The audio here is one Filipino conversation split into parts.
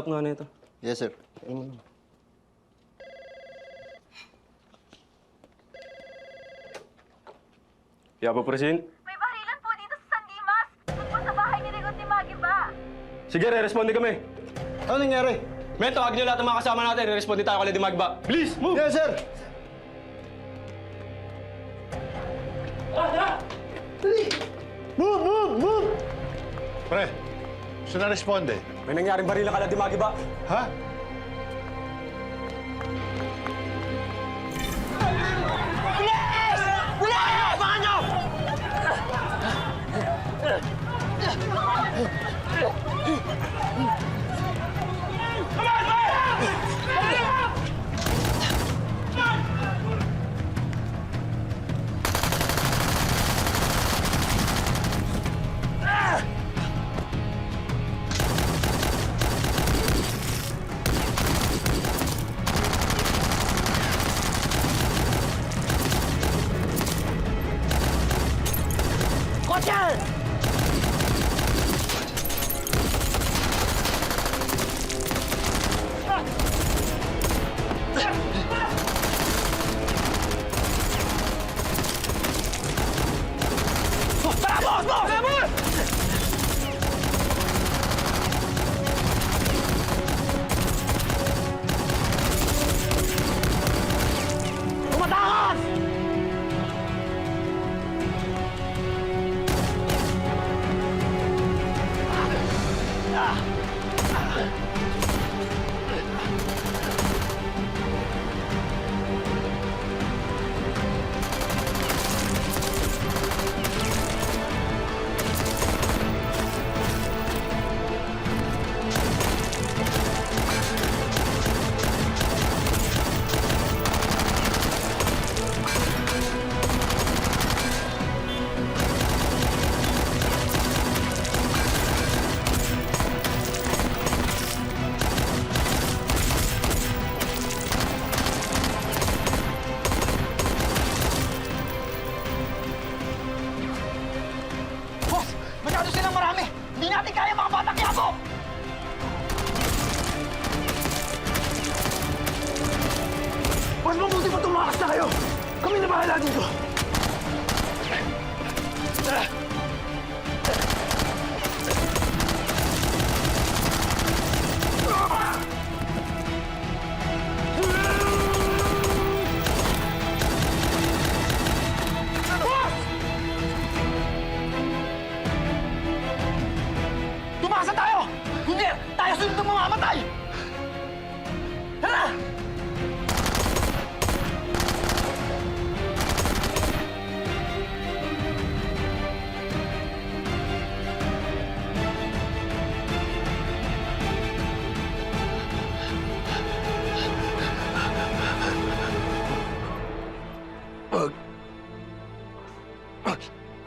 nga na ito. Yes, sir. Yapo, President. May barilan po dito sa San Dimas. Doon po sa bahay ni Rigot ni Maggie ba? Sige, re-responde kami. Ano nangyari? Men, tawag niyo lahat ng mga kasama natin. Re-responde tayo kay Lady Magba. Please, move! Yes, sir! Move! Move! Move! Pre, gusto na responde. May nangyaring barilan ka, Lady Magba. Ha? Masyado silang marami! Hindi natin kaya mga batang Quiapo! Mas mabuti pa tumakas na kayo! Kami na bahala dito! Tumasa tayo! Hindi! Tayo sunod ng mamamatay! Tara!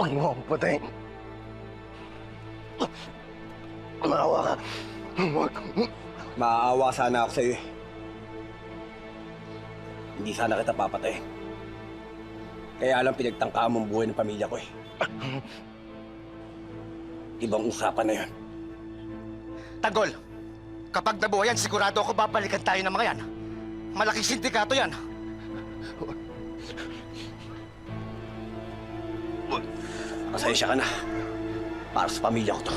Huwag mo akong patayin. Maawa ka. Huwag. Maaawa sana ako sa'yo eh. Hindi sana kita papatayin. Kaya lang pinagtangka mong buhay ng pamilya ko eh. Ibang usapan na yun. Tanggol! Kapag nabuhay yan, sigurado ako babalikan tayo ng mga yan. Malaking sindikato yan. Pasensya ka na. Para sa pamilya ko to.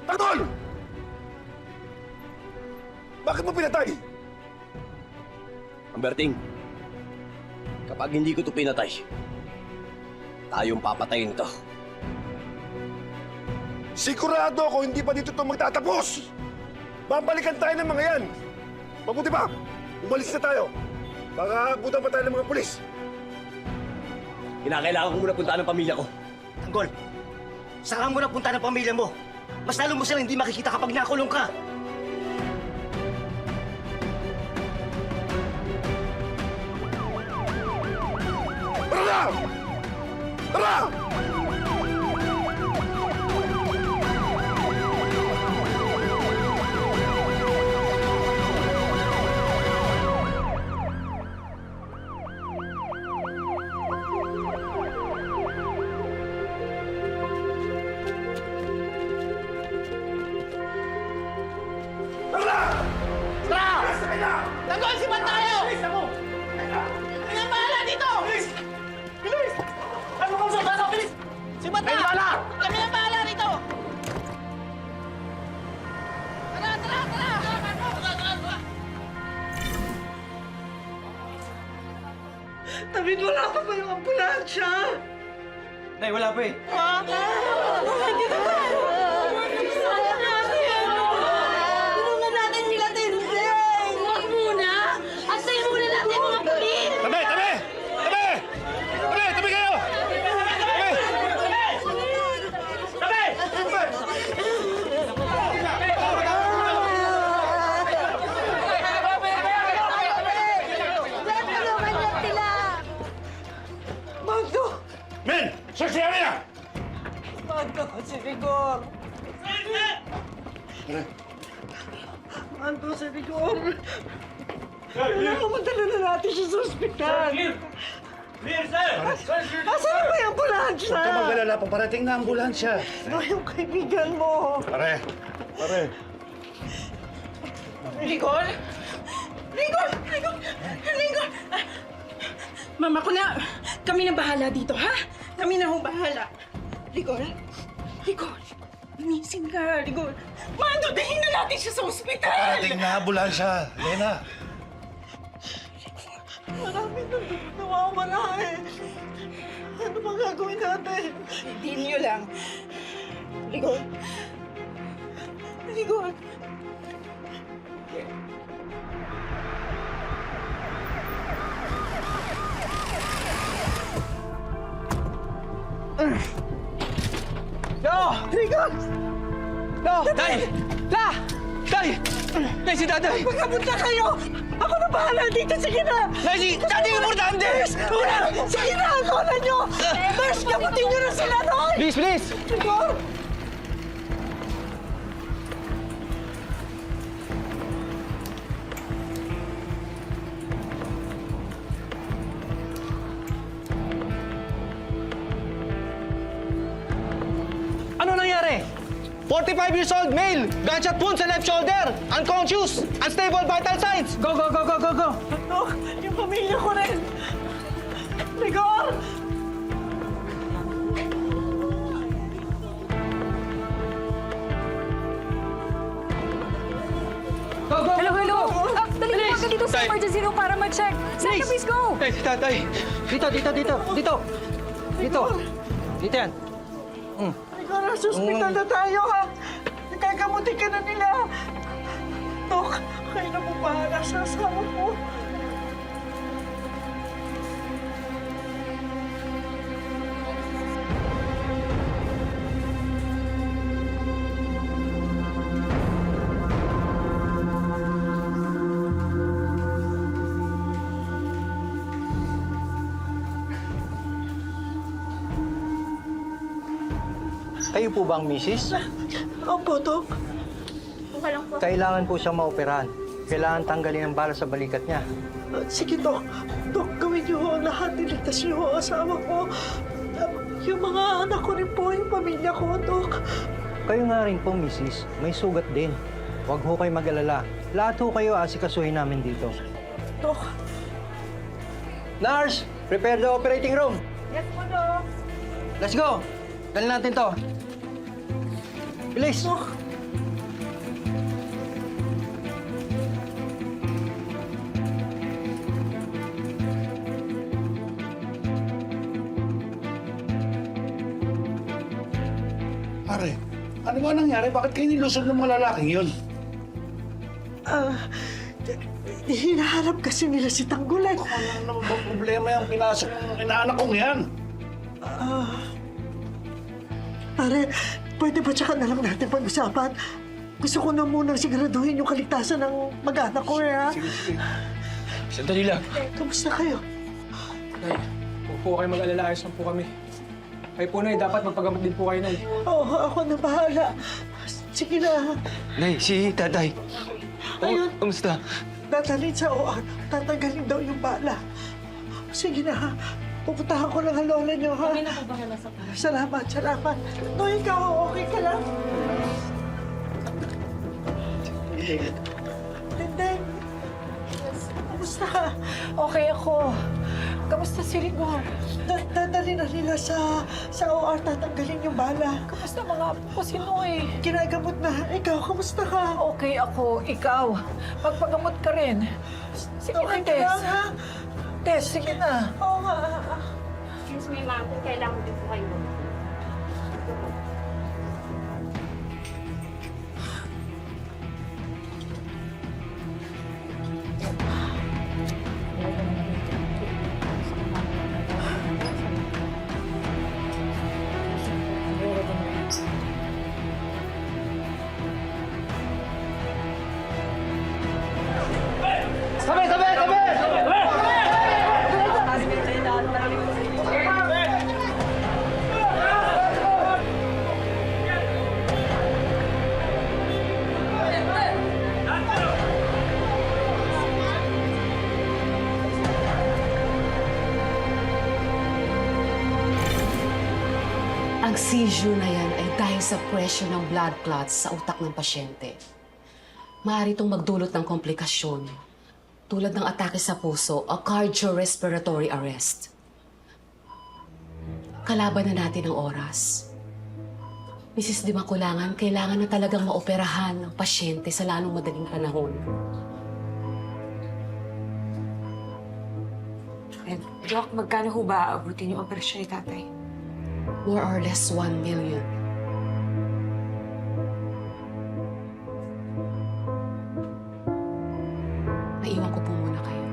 Tanggol! Bakit mo pinatay? Amberting, kapag hindi ko to pinatay, tayong papatayin to. Sigurado ako hindi pa dito ito magtatapos! Babalikan tayo ng mga yan! Mabuti pa, umalis na tayo. Baka abutan pa tayo ng mga pulis. Kinakailangan ko muna puntaan ng pamilya ko. Tanggol, saka mo na punta ng pamilya mo. Mas lalo mo silang hindi makikita kapag nakulong ka. Tara na! Tara! Tanggol, sipat tayo! Bilis ako! Kami ang bahala dito! Bilis! Bilis! Ano kang sa bilis? Sipat na! Kami ang bahala rito! Tara, tara, tara! David, wala pa ba yung ambulansya? Nay, wala pa eh. Tulungan natin sila, Tensei! Huwag muna! Antayin muna natin yung mga pulis! Tabi! Tabi! Tabi! Tabi! Tabi kayo! Tulungan niyo sila! Magdo! Men! Saksihan niya! Magdo, si Rigor! Magdo, si Rigor! Kailangan madala na natin siya sa ospital! Asan na ba yung ambulansya? Huwag ka mag-alala, paparating na ambulansya. Ano yung kaibigan mo? Pare! Pare! Rigor? Rigor! Rigor! Rigor! Mama ko na! Kami na bahala dito, ha? Kami na hong bahala. Rigor? Rigor! Umisin ka, Rigor. Mando, dahin na natin siya sa ospital! Paparating na ambulansya. Lena! Marami na nawawala eh. Ano bang gagawin natin? Hindi niyo lang. Rigor. Rigor. No! Rigor! No! Tay! La! Tay! Tay, si Tatay! Magkapunta kayo! Ako na bahala dito! Sige na! Tay, si Tatay importante! Una! Sige na! Ako na nyo! Nurse, gamutin nyo na sila doon! Please, please! Rigor! Ano nangyari? 45 years old male, gunshot wound sa left shoulder, unconscious, unstable vital signs. Go, go, go, go, go, go! Dok, yung pamilya ko rin! Rigor! Go, go, Hello, hello! Dali Bilis! ka dito sa Tay! emergency room para mag-check. Saka, please go! Tay, si Tatay! Dito, dito, dito, dito! Dito! Dito yan! Rigor, sa ospital na tayo, ha? Nagkakamuti ka na nila! Dok, kayo na po bahala sa asawa ko. Kayo po ba ang misis? Opo, Dok. Kailangan po siyang maoperahan. Kailangan tanggalin ang bala sa balikat niya. Sige, Dok. Dok, gawin niyo ho ang lahat. Niligtas niyo ho ang asawa ko. Yung mga anak ko rin po, yung pamilya ko, Dok. Kayo nga rin po, misis. May sugat din. Huwag ho kayo mag-alala. Lahat ho kayo asikasuhin namin dito. Dok. Nurse, prepare the operating room. Yes po, Dok. Let's go. Dali natin to. Bilis. Dok. Pare, ano ba nangyari? Bakit kayo nilusog ng mga lalaking yun? Hinahanap kasi nila si Tanggulan. Ano naman ba problema yung pinasok ng inaanak kong yan? Pare, pwede ba tsaka na lang natin pag-usapan? Gusto ko na munang siguraduhin yung kaligtasan ng mag-anak ko, eh, ha? Sandali lang. Kamusta kayo? Nay, huwag po kayo mag-alala. Ayos lang po kami. Kayo po, Nay, dapat magpagamot din po kayo, Nay. Oo, ako na bahala. Sige na. Nay, si Tatay. Ayun. Kamusta? Dadalhin sa OR. Tatanggalin daw yung bala. Sige na, ha? Pupuntahan ko lang ang lola niyo, ha? Okay na po ba sa para? Salamat, salamat. No, ikaw, okay ka lang? Tindeng. Okay ako. Kamusta si Rigor? Dadali na nila sa OR, tatanggalin yung bala. Kamusta mga apo ko si Noy? Ginagamot na. Ikaw, kamusta ka? Okay ako. Ikaw. Magpagamot ka rin. Sige Okay na, ka Tess. lang, ha? Tess, sige na. Oo nga. Excuse me, ma'am. Kung kailangan din po kayo. Tabi, tabi, tabi! Ang seizure na yan ay dahil sa pressure ng blood clots sa utak ng pasyente. Maaari itong magdulot ng komplikasyon, tulad ng atake sa puso o cardiorespiratory arrest. Kalaban na natin ang oras. Mrs. Di Makulangan, kailangan na talagang maoperahan ng pasyente sa lalong madaling panahon. Doc, magkano ho ba aabutin yung operasyon ni tatay? More or less 1 million. Naiwan ko po muna kayo.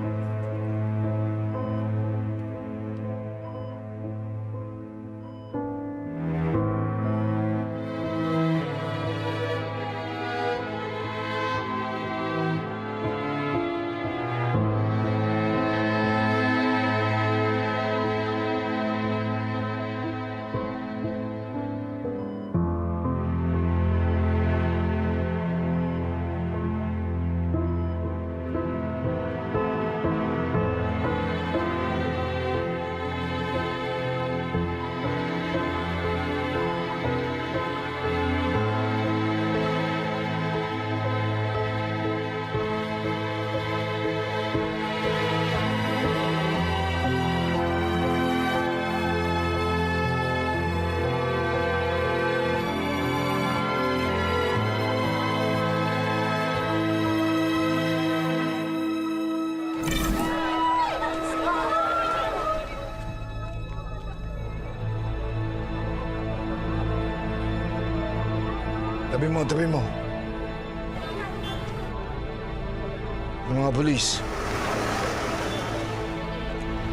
Tabi mo, tabi mo. Yung mga polis.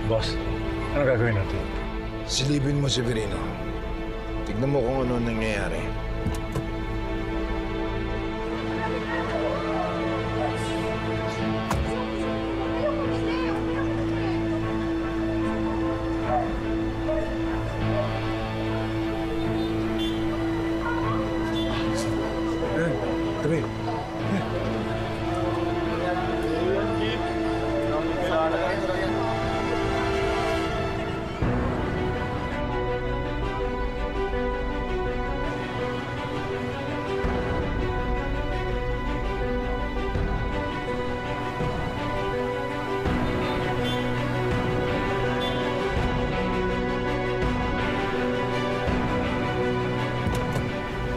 Boss, ano gagawin natin? Silipin mo si Verino. Tignan mo kung ano nangyayari. Tabi.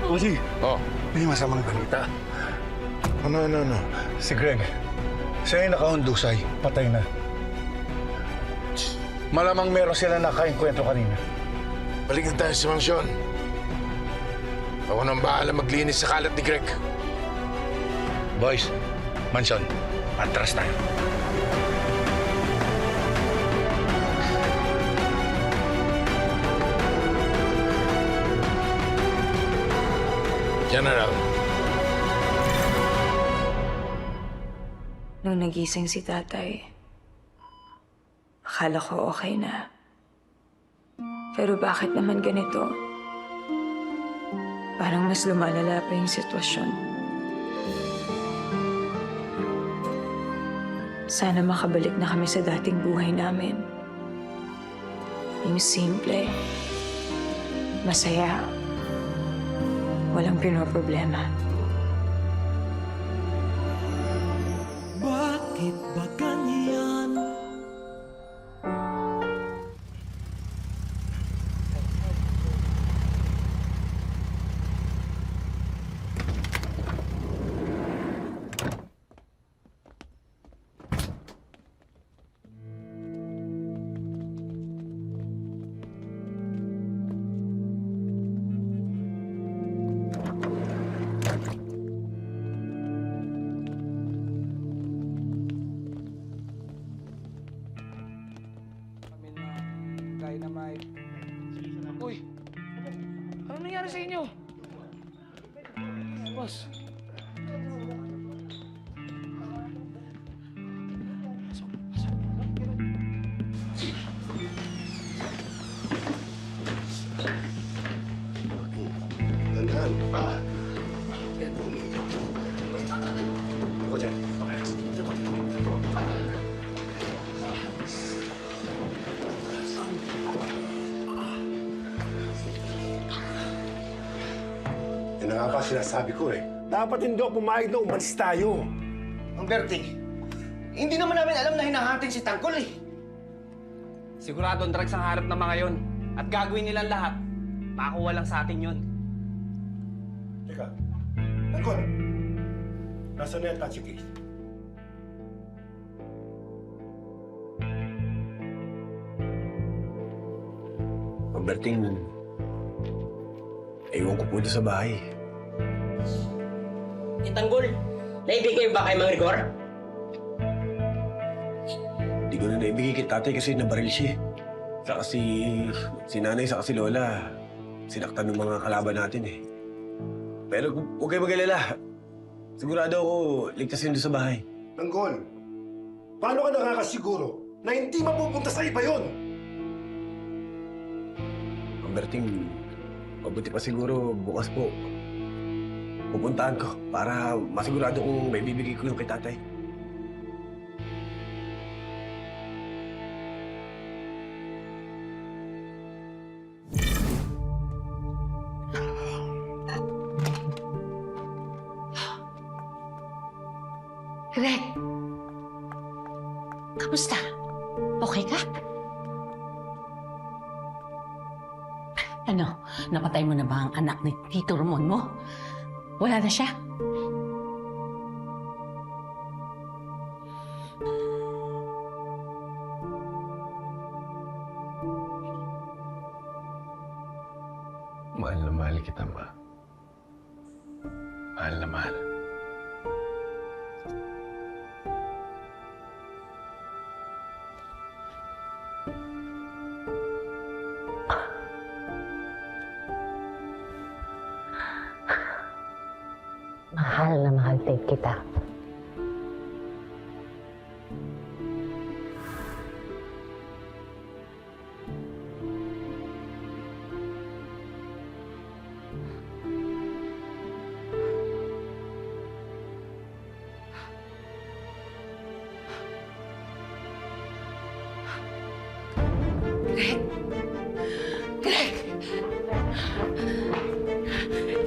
Bossy, Oh, may masamang balita. ano? Si Greg, siya yung nakahundusay. Patay na. Malamang meron sila nakainkwentro kanina. Balik na tayo sa mansyon. Ako nang bahala maglinis sa kalat ni Greg. Boys, mansyon, atras tayo. General. Nung nagising si tatay, akala ko okay na. Pero bakit naman ganito? Parang mas lumalala pa yung sitwasyon. Sana makabalik na kami sa dating buhay namin. Yung simple, masaya, walang pinoproblema. Bakit ba ganyan nangyari sa inyo? Boss. Tandaan. Ako dyan. Yan na nga ba sinasabi ko eh. Dapat hindi ako pumayag na umalis tayo. Ang Berting, hindi naman namin alam na hinahating si Tangkol eh. Siguradong drugs ang harap ng mga yon. At gagawin nilang lahat. Makuha lang sa atin yon. Teka, Tangkol, nasaan na yung touchy case? Berting, ewan ko po doon sa bahay. Tanggol, naibigay ba kay Mang Rigor? Hindi ko na naibigay kay tatay kasi nabaril siya. Saka si nanay, saka si lola, sinaktan ng mga kalaban natin eh. Pero huwag kayo mag-alala. Sigurado ako, ligtas yun doon sa bahay. Tanggol, paano ka nakakasiguro na hindi mapupunta sa iba yun? Ang Berting, mabuti pa siguro bukas po. Pupuntahan ko para masigurado kung may bibigay ko yung kay tatay. Greg! Kamusta? Okay ka? Ano, napatay mo na ba ang anak ni Tito Ramon mo? Wala na siya? Mahal na mahal kita, ma. Mahal na mahal. Mahal na mahal din kita. Greg! Greg!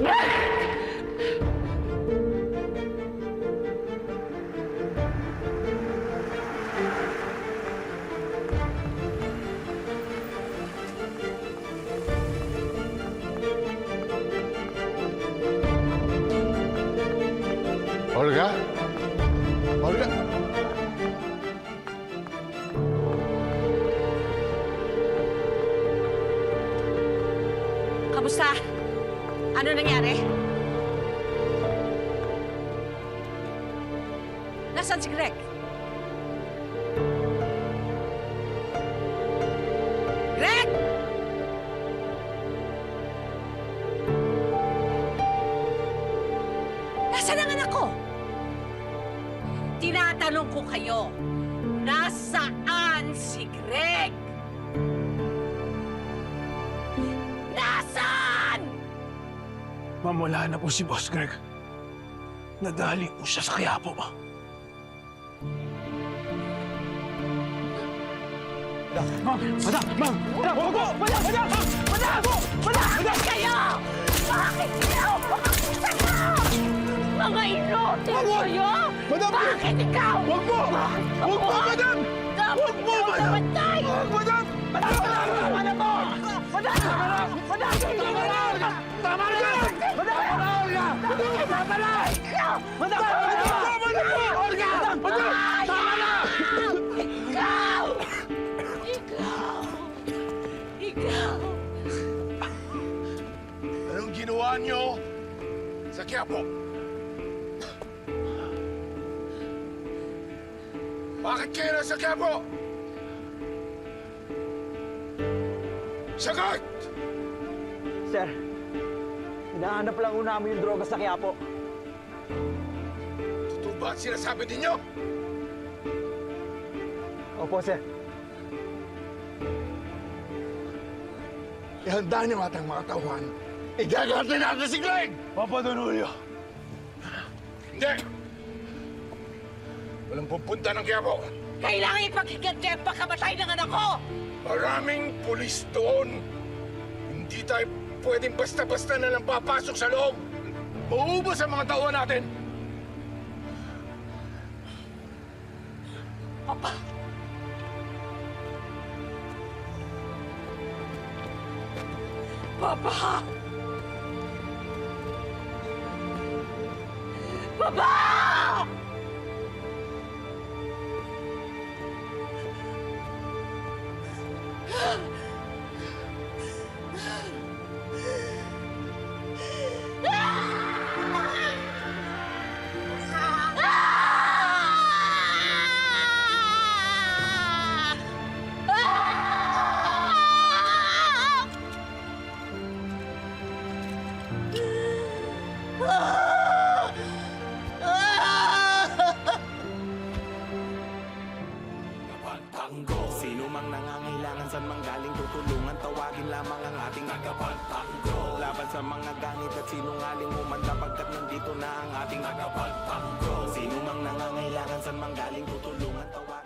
Greg! Olga? Olga? Kamusta? Ano nangyari? Nasaan si Greg? Greg! Nasaan ang anak ko? Tinatanong ko kayo, nasaan si Greg? Nasaan? Ma'am, wala na po si Boss Greg. Nadali po siya sa Quiapo. Bakit kayo? Bakit kayo? Mga inutin kayo? Bakit ikaw? Huwag mo! Huwag mo, madam! Huwag mo, madam! Madam! Ano mo? Tama na! Anong ginawa niyo sa Quiapo? Bakit kayo nasa Quiapo? Sagot! Sir, Hinahanap lang ho namin yung droga sa Quiapo. Totoo ba ang sinasabi ninyo? Opo, sir. Ihanda niyo atang mga tauhan. Igagarte natin si Glenn! Papa Don Julio. Hindi! Walang pupunta ng Quiapo. Kailangan ipaghigat niya ang pagkamatay ng anak ko! Maraming pulis doon. Hindi tayo pwedeng basta-basta na lang papasok sa loob. Mauubos ang mga tauhan natin. Papa! Papa! Papa! Sino mang nangangailangan saan mang galing tutulungan, tawagin lamang ang ating tagapagtanggol. Laban sa mga ganit at sinungaling umanda pagkat nandito na ang ating tagapagtanggol. Sino mang nangangailangan saan mang galing tutulungan, tawagin